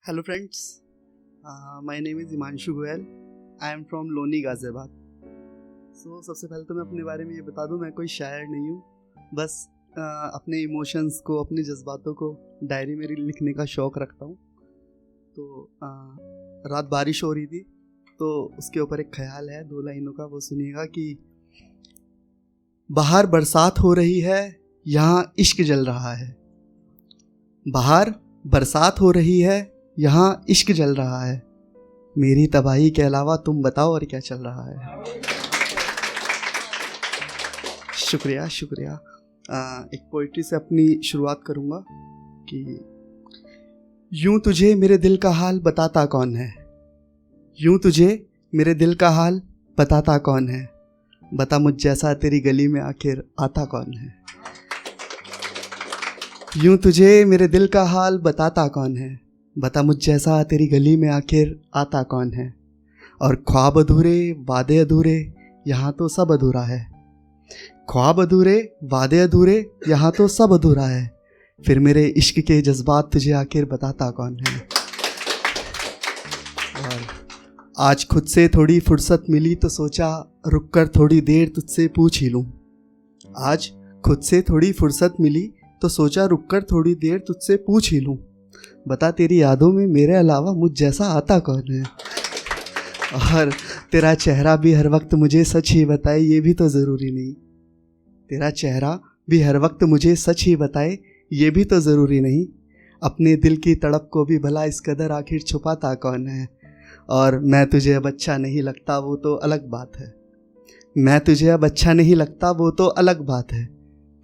Hello friends, my name is Himanshu Goyal. I am from Loni Ghaziabad. सबसे पहले तो मैं अपने बारे में ये बता दूं, मैं कोई शायर नहीं हूँ. बस अपने इमोशंस को, अपने जज्बातों को डायरी में लिखने का शौक़ रखता हूँ. तो रात बारिश हो रही थी, तो उसके ऊपर एक ख्याल है 2 लाइनों का, वो सुनिएगा कि बाहर बरसात हो रही है, यहाँ इश्क जल रहा है. बाहर बरसात हो रही है, यहाँ इश्क जल रहा है. मेरी तबाही के अलावा तुम बताओ और क्या चल रहा है. शुक्रिया. एक पोइट्री से अपनी शुरुआत करूँगा कि यूं तुझे मेरे दिल का हाल बताता कौन है. यूं तुझे मेरे दिल का हाल बताता कौन है. बता मुझ जैसा तेरी गली में आखिर आता कौन है. यूं तुझे मेरे दिल का हाल बताता कौन है. बता मुझ जैसा तेरी गली में आखिर आता कौन है. और ख्वाब अधूरे वादे अधूरे यहाँ तो सब अधूरा है. ख्वाब अधूरे वादे अधूरे यहाँ तो सब अधूरा है. फिर मेरे इश्क के जज्बात तुझे आखिर बताता कौन है. और आज खुद से थोड़ी फुर्सत मिली तो सोचा रुक कर थोड़ी देर तुझसे पूछ ही लूँ. आज खुद से थोड़ी फुर्सत मिली तो सोचा रुक कर थोड़ी देर तुझसे पूछ ही लूँ. बता तेरी यादों में मेरे अलावा मुझ जैसा आता कौन है. और तेरा चेहरा भी हर वक्त मुझे सच ही बताए ये भी तो ज़रूरी नहीं. तेरा चेहरा भी हर वक्त मुझे सच ही बताए ये भी तो ज़रूरी नहीं. अपने दिल की तड़प को भी भला इस कदर आखिर छुपाता कौन है. और मैं तुझे अब अच्छा नहीं लगता वो तो अलग बात है. मैं तुझे अब अच्छा नहीं लगता वो तो अलग बात है.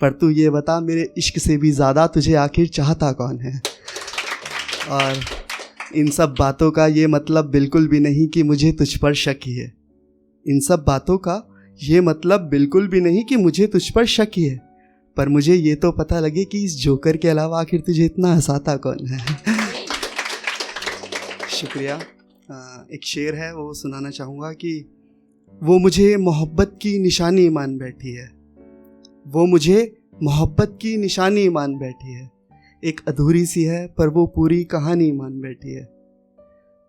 पर तू ये बता मेरे इश्क से भी ज़्यादा तुझे आखिर चाहता कौन है. और इन सब बातों का ये मतलब बिल्कुल भी नहीं कि मुझे तुझ पर शक ही है. इन सब बातों का ये मतलब बिल्कुल भी नहीं कि मुझे तुझ पर शक ही है. पर मुझे ये तो पता लगे कि इस जोकर के अलावा आखिर तुझे इतना हंसाता कौन है. शुक्रिया. एक शेर है वो सुनाना चाहूँगा कि वो मुझे मोहब्बत की निशानी मान बैठी है. वो मुझे मोहब्बत की निशानी मान बैठी है. एक अधूरी सी है पर वो पूरी कहानी मान बैठी है.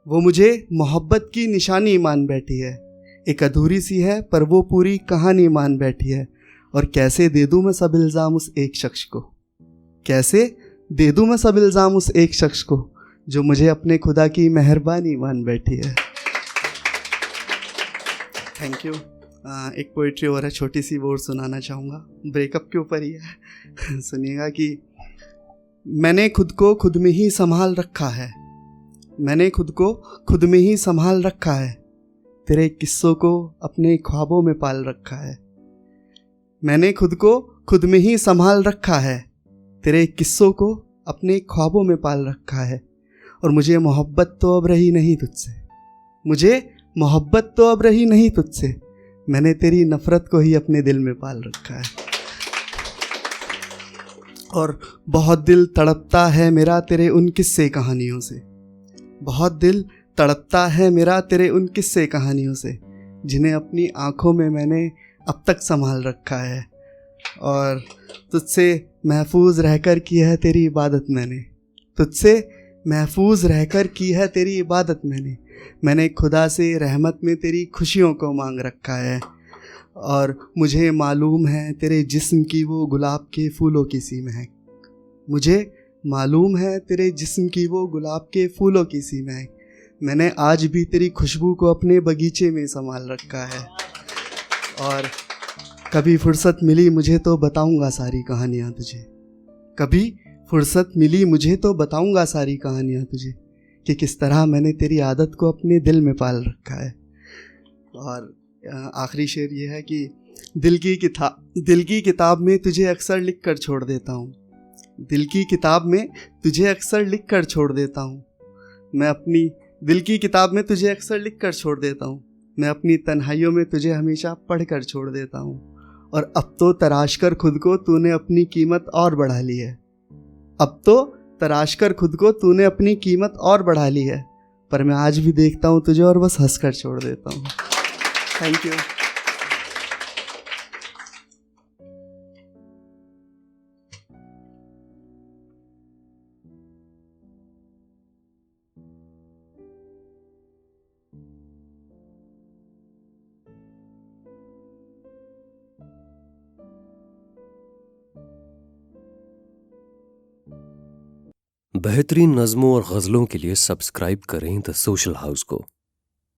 वो मुझे मोहब्बत की निशानी मान बैठी है. एक अधूरी सी है पर वो पूरी कहानी मान बैठी है. और कैसे दे दूँ मैं सब इल्ज़ाम उस एक शख्स को. कैसे दे दूँ मैं सब इल्ज़ाम उस एक शख्स को जो मुझे अपने खुदा की मेहरबानी मान बैठी है. Thank you. एक पोइट्री और है छोटी सी, वो सुनाना चाहूँगा. ब्रेकअप के ऊपर ही है. सुनिएगा कि मैंने खुद को खुद में ही संभाल रखा है. मैंने खुद को खुद में ही संभाल रखा है. तेरे किस्सों को अपने ख्वाबों में पाल रखा है. मैंने खुद को खुद में ही संभाल रखा है. तेरे किस्सों को अपने ख्वाबों में पाल रखा है. और मुझे मोहब्बत तो अब रही नहीं तुझसे. मुझे मोहब्बत तो अब रही नहीं तुझसे. मैंने तेरी नफ़रत को ही अपने दिल में पाल रखा है. और बहुत दिल तड़पता है मेरा तेरे उन किस्से कहानियों से. बहुत दिल तड़पता है मेरा तेरे उन किस्से कहानियों से जिन्हें अपनी आँखों में मैंने अब तक संभाल रखा है. और तुझसे महफूज रहकर की है तेरी इबादत मैंने. तुझसे महफूज रहकर की है तेरी इबादत मैंने. मैंने खुदा से रहमत में तेरी खुशियों को मांग रखा है. और मुझे मालूम है तेरे जिस्म की वो गुलाब के फूलों की सी महक. मुझे मालूम है तेरे जिस्म की वो गुलाब के फूलों की सी महक. मैंने आज भी तेरी खुशबू को अपने बगीचे में संभाल रखा है. और कभी फुर्सत मिली मुझे तो बताऊंगा सारी कहानियाँ तुझे. कभी फुर्सत मिली मुझे तो बताऊंगा सारी कहानियाँ तुझे कि किस तरह मैंने तेरी आदत को अपने दिल में पाल रखा है. और आखिरी शेर ये है कि दिल की किताब में तुझे अक्सर लिख कर छोड़ देता हूँ. दिल की किताब में तुझे अक्सर लिख कर छोड़ देता हूँ. मैं अपनी दिल की किताब में तुझे अक्सर लिख कर छोड़ देता हूँ. मैं अपनी तन्हाइयों में तुझे हमेशा पढ़ कर छोड़ देता हूँ. और अब तो तराश कर खुद को तूने अपनी कीमत और बढ़ा ली है. अब तो तराश कर खुद को तूने अपनी कीमत और बढ़ा ली है. पर मैं आज भी देखता हूँ तुझे और बस हंस कर छोड़ देता हूँ. Thank you. बेहतरीन नज़मों और गज़लों के लिए सब्सक्राइब करें द सोशल हाउस को।